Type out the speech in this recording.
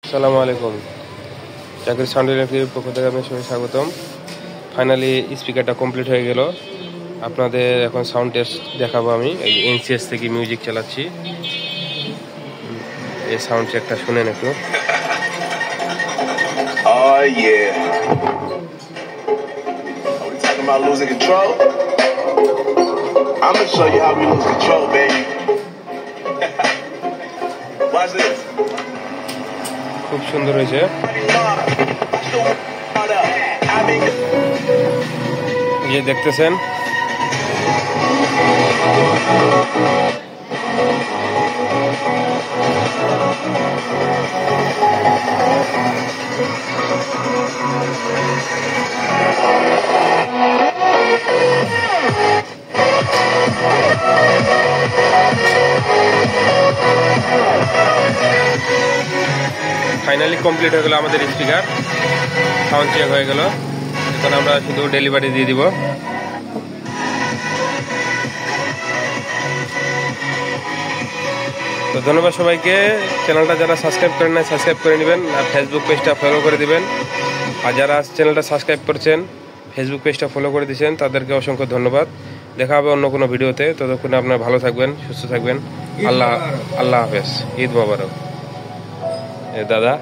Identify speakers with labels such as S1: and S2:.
S1: আসসালামু আলাইকুম। জাকির সাউন্ড ইলেকট্রিকের পক্ষ থেকে আমি সবাই স্বাগতম। ফাইনালি স্পিকারটা কমপ্লিট হয়ে গেল। আপনাদের এখন সাউন্ড টেস্ট দেখাবো। আমি এই এনসিএস থেকে মিউজিক চালাচ্ছি। এই সাউন্ড চেকটা শুনেন একটু।
S2: Oh yeah. Are we talking about losing control? I'm gonna show you how we lose control, baby. Watch this.
S1: খুব সুন্দর হয়েছে। এই দেখতেছেন, ফাইনালি কমপ্লিট হয়ে গেল আমাদের স্পিকার। সাউন্ড চেক হয়ে গেল। এখন আমরা শুধু ডেলিভারি দিয়ে দিব। তো ধন্যবাদ সবাইকে। চ্যানেলটা যারা সাবস্ক্রাইব করেন না, সাবস্ক্রাইব করে নেবেন, আর ফেসবুক পেজটা ফলো করে দিবেন। আর যারা চ্যানেলটা সাবস্ক্রাইব করছেন, ফেসবুক পেজটা ফলো করে দিয়েছেন, তাদেরকে অসংখ্য ধন্যবাদ। দেখা হবে অন্য কোনো ভিডিওতে। ততক্ষণে আপনারা ভালো থাকবেন, সুস্থ থাকবেন। আল্লাহ হাফেজ। ঈদ মোবারক। দাদা।